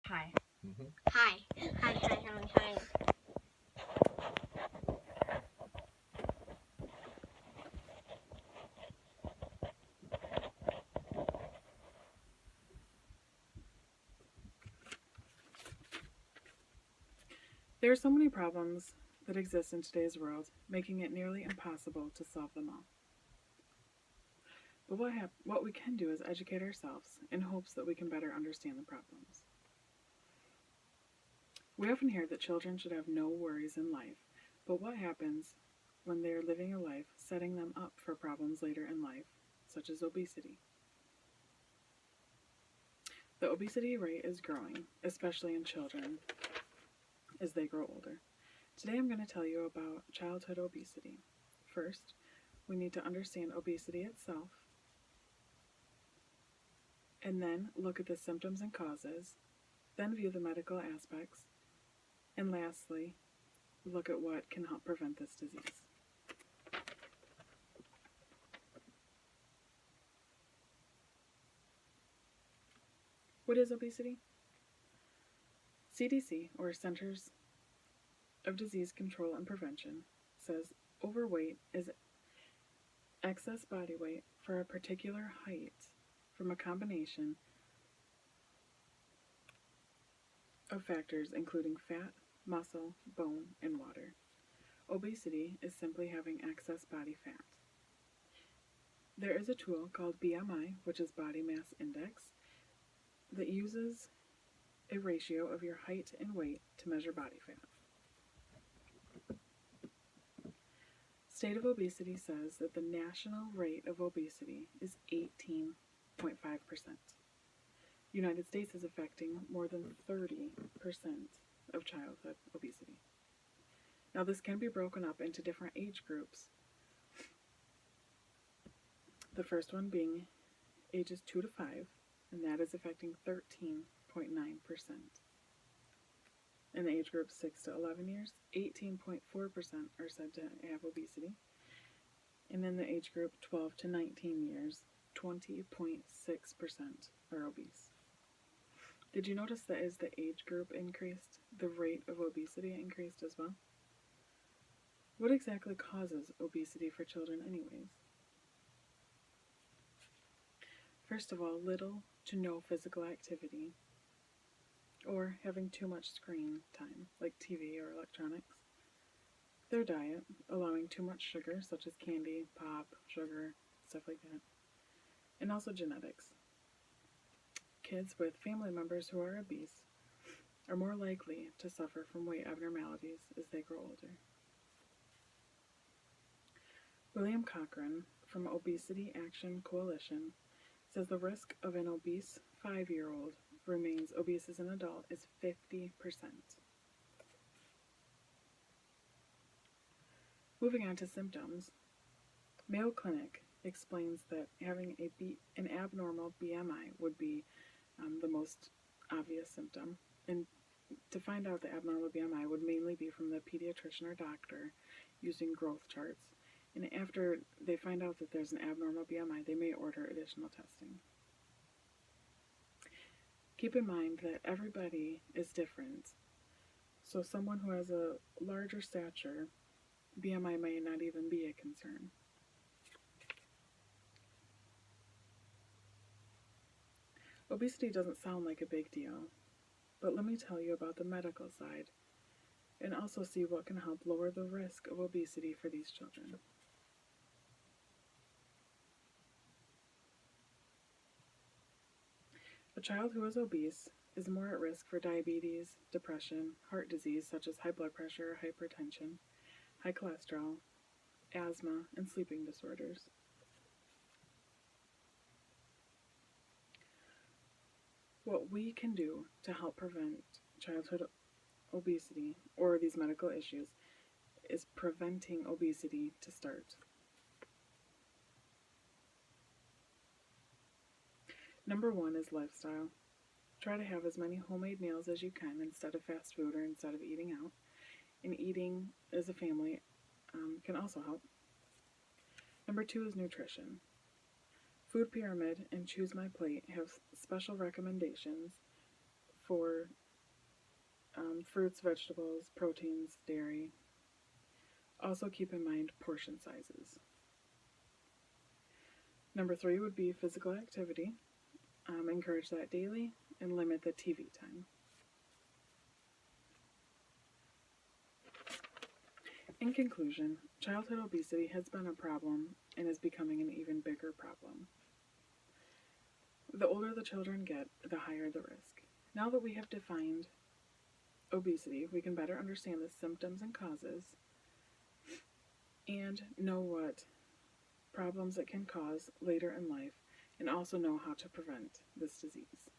Hi. Hi. Hi. There are so many problems that exist in today's world, making it nearly impossible to solve them all. But what we can do is educate ourselves in hopes that we can better understand the problems. We often hear that children should have no worries in life, but what happens when they are living a life setting them up for problems later in life, such as obesity? The obesity rate is growing, especially in children as they grow older. Today I'm going to tell you about childhood obesity. First, we need to understand obesity itself, and then look at the symptoms and causes, then view the medical aspects, and lastly, look at what can help prevent this disease. What is obesity? CDC, or Centers of Disease Control and Prevention, says overweight is excess body weight for a particular height from a combination of factors including fat, muscle, bone, and water. Obesity is simply having excess body fat. There is a tool called BMI, which is Body Mass Index, that uses a ratio of your height and weight to measure body fat. State of Obesity says that the national rate of obesity is 18.5%. United States is affecting more than 30% of childhood obesity. Now, this can be broken up into different age groups. The first one being ages 2 to 5, and that is affecting 13.9%. In the age group 6 to 11 years, 18.4% are said to have obesity. And in the age group 12 to 19 years, 20.6% are obese. Did you notice that as the age group increased, the rate of obesity increased as well? What exactly causes obesity for children anyways? First of all, little to no physical activity, or having too much screen time, like TV or electronics. Their diet, allowing too much sugar, such as candy, pop, sugar, stuff like that. And also genetics. Kids with family members who are obese are more likely to suffer from weight abnormalities as they grow older. William Cochran from Obesity Action Coalition says the risk of an obese 5-year-old remains obese as an adult is 50%. Moving on to symptoms, Mayo Clinic explains that having an abnormal BMI would be the most obvious symptom. And to find out the abnormal BMI would mainly be from the pediatrician or doctor using growth charts. And after they find out that there's an abnormal BMI, they may order additional testing. Keep in mind that everybody is different. So someone who has a larger stature, BMI may not even be a concern. Obesity doesn't sound like a big deal, but let me tell you about the medical side and also see what can help lower the risk of obesity for these children. A child who is obese is more at risk for diabetes, depression, heart disease such as high blood pressure, hypertension, high cholesterol, asthma, and sleeping disorders. What we can do to help prevent childhood obesity or these medical issues is preventing obesity to start. Number one is lifestyle. Try to have as many homemade meals as you can instead of fast food or instead of eating out. And eating as a family can also help. Number two is nutrition. Food Pyramid and Choose My Plate have special recommendations for fruits, vegetables, proteins, dairy. Also keep in mind portion sizes. Number 3 would be physical activity. Encourage that daily and limit the TV time. In conclusion, childhood obesity has been a problem and is becoming an even bigger problem. The older the children get, the higher the risk. Now that we have defined obesity, we can better understand the symptoms and causes and know what problems it can cause later in life, and also know how to prevent this disease.